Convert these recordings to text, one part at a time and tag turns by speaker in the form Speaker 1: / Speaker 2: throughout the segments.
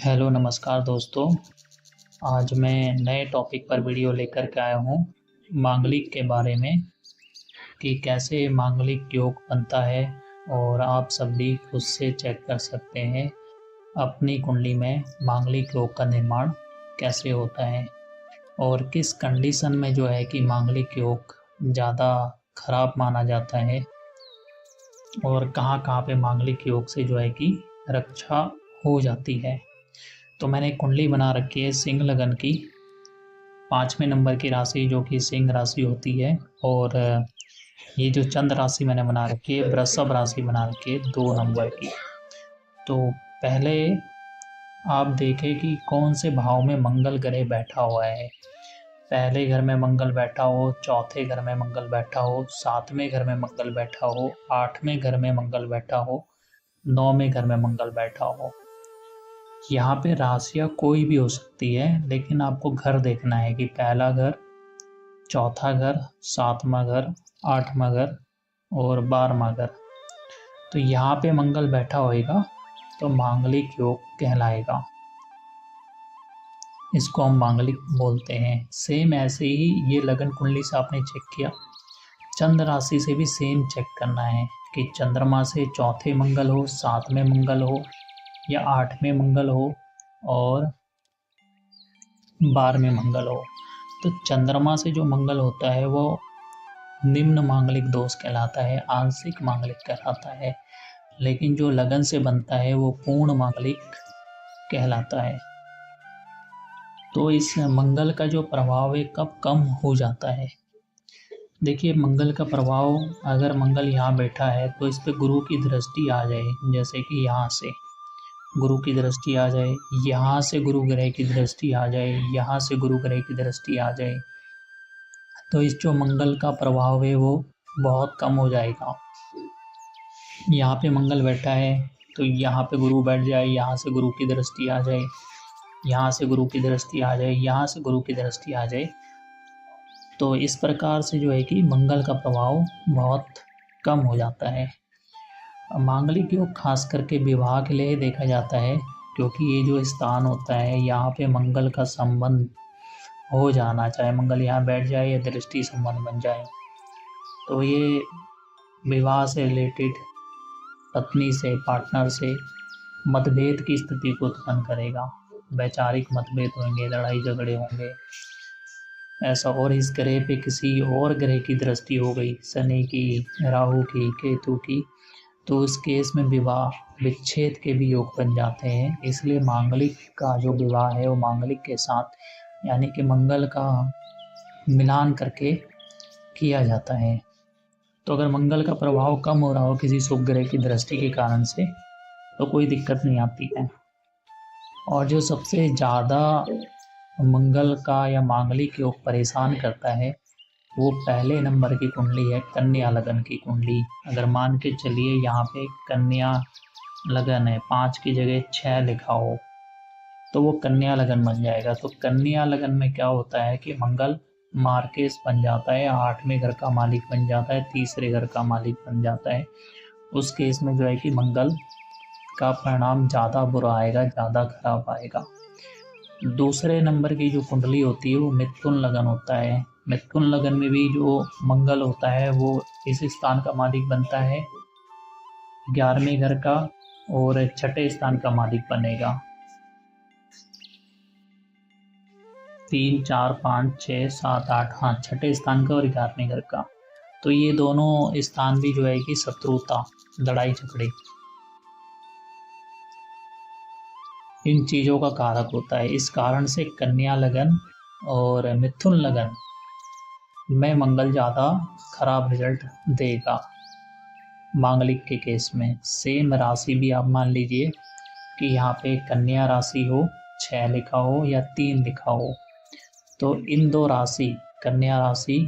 Speaker 1: Hello नमस्कार दोस्तों। आज मैं नए टॉपिक पर वीडियो लेकर के आया हूँ मांगलिक के बारे में कि कैसे मांगलिक योग बनता है और आप सब भी खुद से चेक कर सकते हैं अपनी कुंडली में मांगलिक योग का निर्माण कैसे होता है और किस कंडीशन में जो है कि मांगलिक योग ज़्यादा खराब माना जाता है और कहाँ कहाँ पे मांगलिक योग से जो है कि रक्षा हो जाती है। तो मैंने एक कुंडली बना रखी है सिंह लगन की, 5वें नंबर की राशि जो कि सिंह राशि होती है। और ये जो चंद्र राशि मैंने बना रखी है, वृषभ राशि बना रखी है 2 नंबर की। तो पहले आप देखें कि कौन से भाव में मंगल ग्रह बैठा हुआ है। पहले घर में मंगल बैठा हो, चौथे घर में मंगल बैठा हो, 7वें घर में मंगल बैठा हो, 8वें घर में मंगल बैठा हो, 9वें घर में मंगल बैठा हो। यहाँ पे राशियाँ कोई भी हो सकती है, लेकिन आपको घर देखना है कि पहला घर, चौथा घर, 7वां घर, 8वां घर और 12वां घर। तो यहाँ पे मंगल बैठा होएगा तो मांगलिक योग कहलाएगा। इसको हम मांगलिक बोलते हैं। सेम ऐसे ही ये लगन कुंडली से आपने चेक किया, चंद्र राशि से भी सेम चेक करना है कि चंद्रमा से चौथे मंगल हो, 7वें मंगल हो या 8वें मंगल हो और 12वें मंगल हो। तो चंद्रमा से जो मंगल होता है वो निम्न मांगलिक दोष कहलाता है, आंशिक मांगलिक कहलाता है। लेकिन जो लगन से बनता है वो पूर्ण मांगलिक कहलाता है। तो इस मंगल का जो प्रभाव है कब कम हो जाता है। देखिए, मंगल का प्रभाव, अगर मंगल यहाँ बैठा है तो इस पे गुरु की दृष्टि आ जाए, जैसे कि यहाँ से गुरु की दृष्टि आ जाए, यहाँ से गुरु ग्रह की दृष्टि आ जाए, यहाँ से गुरु ग्रह की दृष्टि आ जाए, तो इस जो मंगल का प्रभाव है वो बहुत कम हो जाएगा। यहाँ पे मंगल बैठा है तो यहाँ पे गुरु बैठ जाए, यहाँ से गुरु की दृष्टि आ जाए, यहाँ से गुरु की दृष्टि आ जाए, यहाँ से गुरु की दृष्टि आ जाए, तो इस प्रकार से जो है कि मंगल का प्रभाव बहुत कम हो जाता है। मांगलिक योग खास करके विवाह के लिए देखा जाता है, क्योंकि ये जो स्थान होता है यहाँ पे मंगल का संबंध हो जाना, चाहे मंगल यहाँ बैठ जाए या दृष्टि संबंध बन जाए, तो ये विवाह से रिलेटेड पत्नी से, पार्टनर से मतभेद की स्थिति को उत्पन्न करेगा। वैचारिक मतभेद होंगे, लड़ाई झगड़े होंगे ऐसा। और इस ग्रह पे किसी और ग्रह की दृष्टि हो गई, शनि की, राहु की, केतु की, तो उस केस में विवाह विच्छेद के भी योग बन जाते हैं। इसलिए मांगलिक का जो विवाह है वो मांगलिक के साथ, यानी कि मंगल का मिलान करके किया जाता है। तो अगर मंगल का प्रभाव कम हो रहा हो किसी शुभ ग्रह की दृष्टि के कारण से तो कोई दिक्कत नहीं आती है। और जो सबसे ज़्यादा मंगल का या मांगलिक योग परेशान करता है वो पहले नंबर की कुंडली है, कन्या लगन की कुंडली। अगर मान के चलिए यहाँ पे कन्या लगन है, 5 की जगह 6 लिखा हो तो वो कन्या लगन बन जाएगा। तो कन्या लगन में क्या होता है कि मंगल मार्केस बन जाता है, 8वें घर का मालिक बन जाता है, तीसरे घर का मालिक बन जाता है। उस केस में जो है कि मंगल का परिणाम ज़्यादा बुरा आएगा, ज़्यादा खराब आएगा। दूसरे नंबर की जो कुंडली होती है वो मिथुन लगन होता है। मिथुन लगन में भी जो मंगल होता है वो इस स्थान का मालिक बनता है, 11वें घर का, और 6ठे स्थान का मालिक बनेगा। 3, 4, 5, 6, 7, 8, हाँ, 6ठे स्थान का और 11वें घर का। तो ये दोनों स्थान भी जो है कि शत्रुता, लड़ाई झगड़े, इन चीज़ों का कारक होता है। इस कारण से कन्या लगन और मिथुन लगन में मंगल ज़्यादा खराब रिजल्ट देगा। मांगलिक के केस में सेम राशि भी आप मान लीजिए कि यहाँ पे कन्या राशि हो, 6 लिखा हो या 3 लिखा हो, तो इन दो राशि, कन्या राशि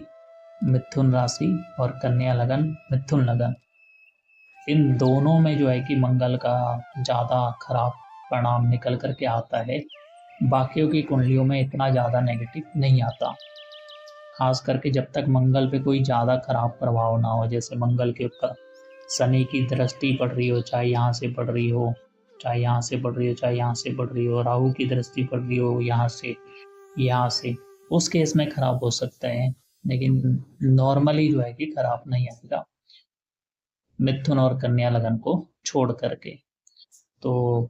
Speaker 1: मिथुन राशि और कन्या लगन मिथुन लगन, इन दोनों में जो है कि मंगल का ज़्यादा खराब परिणाम निकल करके आता है। बाकियों की कुंडलियों में इतना ज़्यादा नेगेटिव नहीं आता, खास करके जब तक मंगल पे कोई ज़्यादा खराब प्रभाव ना हो। जैसे मंगल के ऊपर शनि की दृष्टि पड़ रही हो, चाहे यहाँ से पड़ रही हो, चाहे यहाँ से पड़ रही हो चाहे यहाँ से पड़ रही हो, राहु की दृष्टि पड़ रही हो यहाँ से, उस केस में खराब हो सकता है। लेकिन नॉर्मली जो है कि खराब नहीं आएगा, मिथुन और कन्या लगन को छोड़ करके। तो